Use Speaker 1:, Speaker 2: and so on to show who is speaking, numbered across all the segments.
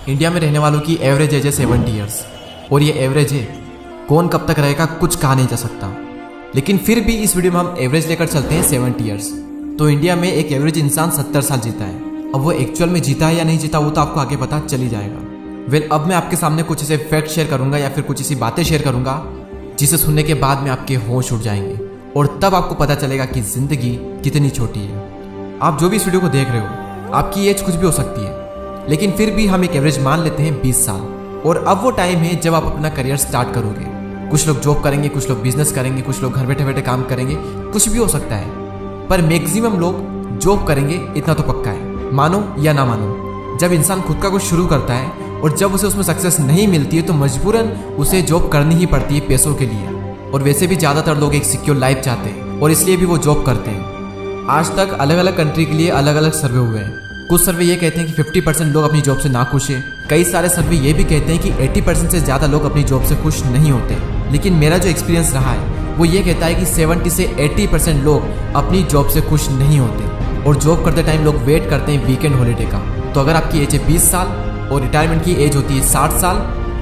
Speaker 1: India में रहने वालों की एवरेज एज है 70 ईयर्स और ये एवरेज है। कौन कब तक रहेगा कुछ कहा नहीं जा सकता, लेकिन फिर भी इस वीडियो में हम एवरेज लेकर चलते हैं 70 ईयर्स। तो इंडिया में एक एवरेज इंसान 70 साल जीता है। अब वो एक्चुअल में जीता है या नहीं जीता वो तो आपको आगे पता चल ही जाएगा। अब मैं आपके सामने कुछ ऐसे फैक्ट शेयर करूंगा या फिर कुछ ऐसी बातें शेयर करूंगा जिसे सुनने के बाद में आपके होश उड़ जाएंगे और तब आपको पता चलेगा कि जिंदगी कितनी छोटी है। आप जो भी इस वीडियो को देख रहे हो, आपकी एज कुछ भी हो सकती है, लेकिन फिर भी हम एक एवरेज मान लेते हैं 20 साल। और अब वो टाइम है जब आप अपना करियर स्टार्ट करोगे। कुछ लोग जॉब करेंगे, कुछ लोग बिजनेस करेंगे, कुछ लोग घर बैठे बैठे काम करेंगे, कुछ भी हो सकता है, पर मैक्सिमम लोग जॉब करेंगे, इतना तो पक्का है। मानो या ना मानो, जब इंसान खुद का कुछ शुरू करता है और जब उसे उसमें सक्सेस नहीं मिलती है तो मजबूरन उसे जॉब करनी ही पड़ती है पैसों के लिए। और वैसे भी ज़्यादातर लोग एक सिक्योर लाइफ चाहते हैं और इसलिए भी वो जॉब करते हैं। आज तक अलग अलग कंट्री के लिए अलग अलग सर्वे हुए हैं। कुछ सर्वे ये कहते हैं कि 50% लोग अपनी जॉब से नाखुश हैं। कई सारे सर्वे ये भी कहते हैं कि 80% से ज़्यादा लोग अपनी जॉब से खुश नहीं होते। लेकिन मेरा जो एक्सपीरियंस रहा है वो ये कहता है कि 70 से 80% लोग अपनी जॉब से खुश नहीं होते और जॉब करते टाइम लोग वेट करते हैं वीकेंड हॉलीडे का। तो अगर आपकी एज है 20 साल और रिटायरमेंट की एज होती है 60 साल,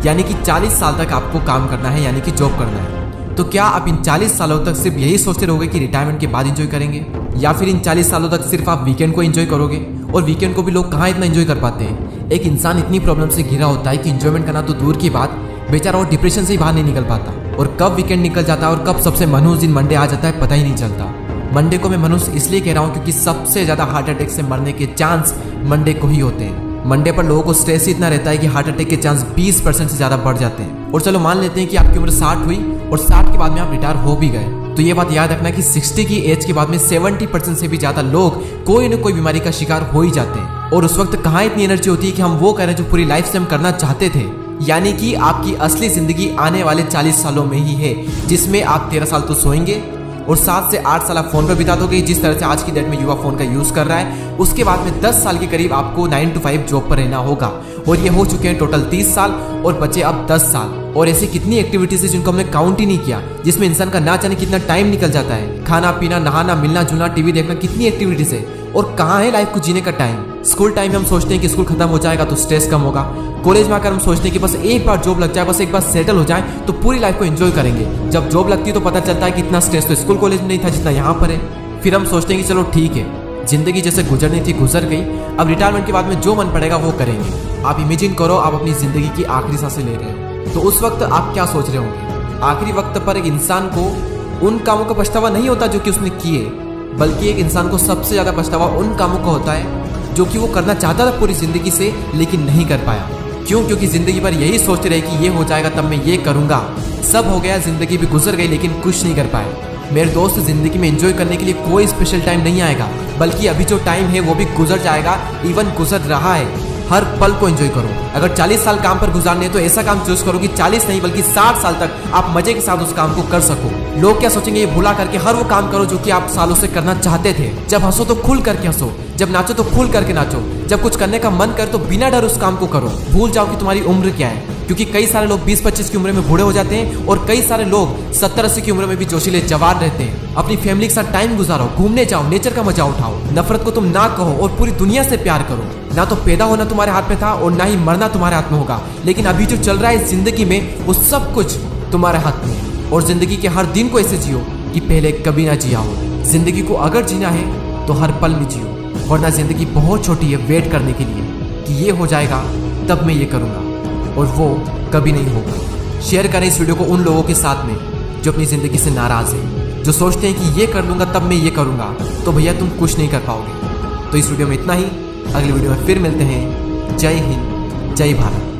Speaker 1: यानी कि 40 साल तक आपको काम करना है, यानी कि जॉब करना है, तो क्या आप इन 40 सालों तक सिर्फ यही सोचते रहोगे कि रिटायरमेंट के बाद एंजॉय करेंगे, या फिर इन 40 सालों तक सिर्फ आप वीकेंड को एंजॉय करोगे? और वीकेंड को भी लोग कहाँ इतना एंजॉय कर पाते हैं। एक इंसान इतनी प्रॉब्लम से घिरा होता है कि एंजॉयमेंट करना तो दूर की बात, बेचारा और डिप्रेशन से ही बाहर नहीं निकल पाता। और कब वीकेंड निकल जाता है और कब सबसे मनहूस दिन मंडे आ जाता है पता ही नहीं चलता। मंडे को मैं मनहूस इसलिए कह रहा हूँ क्योंकि सबसे ज़्यादा हार्ट अटैक से मरने के चांस मंडे को ही होते हैं। मंडे पर लोगों को स्ट्रेस ही इतना रहता है कि हार्ट अटैक के चांस 20% से ज़्यादा बढ़ जाते हैं। और चलो मान लेते हैं कि आपकी उम्र 60 हुई और 60 के बाद में आप रिटायर हो भी गए, तो ये बात याद रखना कि 60 की एज के बाद में 70% से भी ज़्यादा लोग कोई न कोई बीमारी का शिकार हो ही जाते हैं। और उस वक्त कहाँ इतनी एनर्जी होती है कि हम वो करें जो पूरी लाइफ से हम करना चाहते थे। यानी कि आपकी असली जिंदगी आने वाले 40 सालों में ही है, जिसमें आप 13 साल तो सोएंगे और 7 से 8 साल आप फोन पर बिता दोगे, जिस तरह से आज की डेट में युवा फोन का यूज कर रहा है। उसके बाद में 10 साल के करीब आपको 9 to 5 जॉब पर रहना होगा और ये हो चुके हैं टोटल 30 साल और बचे अब 10 साल। और ऐसी कितनी एक्टिविटीज है जिनको हमने काउंट ही नहीं किया, जिसमें इंसान का ना जाने कितना टाइम निकल जाता है। खाना पीना, नहाना, मिलना जुलना, टीवी देखना, कितनी एक्टिविटीज है। और कहाँ है लाइफ को जीने का टाइम। स्कूल टाइम में हम सोचते हैं कि स्कूल खत्म हो जाएगा तो स्ट्रेस कम होगा। कॉलेज में आकर हम सोचते हैं कि बस एक बार जॉब लग जाए, बस एक बार सेटल हो जाए तो पूरी लाइफ को एंजॉय करेंगे। जब जॉब लगती है तो पता चलता है कि इतना स्ट्रेस तो स्कूल कॉलेज में नहीं था जितना यहाँ पर है। फिर हम सोचते हैं कि चलो ठीक है, जिंदगी जैसे गुजरनी थी गुजर गई, अब रिटायरमेंट के बाद में जो मन पड़ेगा वो करेंगे। आप इमेजिन करो आप अपनी जिंदगी की आखिरी सांसें ले रहे हो, तो उस वक्त आप क्या सोच रहे होंगे? आखिरी वक्त पर एक इंसान को उन कामों का पछतावा नहीं होता जो कि उसने किए, बल्कि एक इंसान को सबसे ज्यादा पछतावा उन कामों का होता है जो कि वो करना चाहता था पूरी जिंदगी से लेकिन नहीं कर पाया। क्यों? क्योंकि जिंदगी भर यही सोचते रहे कि ये हो जाएगा तब मैं ये करूंगा। सब हो गया, जिंदगी भी गुजर गई, लेकिन कुछ नहीं कर पाए। मेरे दोस्त, जिंदगी में एंजॉय करने के लिए कोई स्पेशल टाइम नहीं आएगा, बल्कि अभी जो टाइम है वो भी गुजर जाएगा, इवन गुजर रहा है। हर पल को एंजॉय करो। अगर 40 साल काम पर गुजारने तो ऐसा काम चूज करो कि 40 नहीं बल्कि 60 साल तक आप मजे के साथ उस काम को कर सको। लोग क्या सोचेंगे ये भुला करके हर वो काम करो जो कि आप सालों से करना चाहते थे। जब हंसो तो खुल करके हंसो, जब नाचो तो खुल करके नाचो, जब कुछ करने का मन कर तो बिना डर उस काम को करो। भूल जाओ कि तुम्हारी उम्र क्या है, क्योंकि कई सारे लोग 20-25 की उम्र में बूढ़े हो जाते हैं और कई सारे लोग 70-80 की उम्र में भी जोशीले जवान रहते हैं। अपनी फैमिली के साथ टाइम गुजारो, घूमने जाओ, नेचर का मजा उठाओ। नफरत को तुम ना कहो और पूरी दुनिया से प्यार करो। ना तो पैदा होना तुम्हारे हाथ में था और ना ही मरना तुम्हारे हाथ में होगा, लेकिन अभी जो चल रहा है जिंदगी में वो सब कुछ तुम्हारे हाथ में है। और जिंदगी के हर दिन को ऐसे जियो कि पहले कभी ना जिया हो। जिंदगी को अगर जीना है तो हर पल में जियो, वरना जिंदगी बहुत छोटी है वेट करने के लिए कि ये हो जाएगा तब मैं ये करूँगा, और वो कभी नहीं होगा। शेयर करें इस वीडियो को उन लोगों के साथ में जो अपनी ज़िंदगी से नाराज़ हैं, जो सोचते हैं कि ये कर लूँगा तब मैं ये करूँगा, तो भैया तुम कुछ नहीं कर पाओगे। तो इस वीडियो में इतना ही, अगली वीडियो में फिर मिलते हैं। जय हिंद, जय भारत।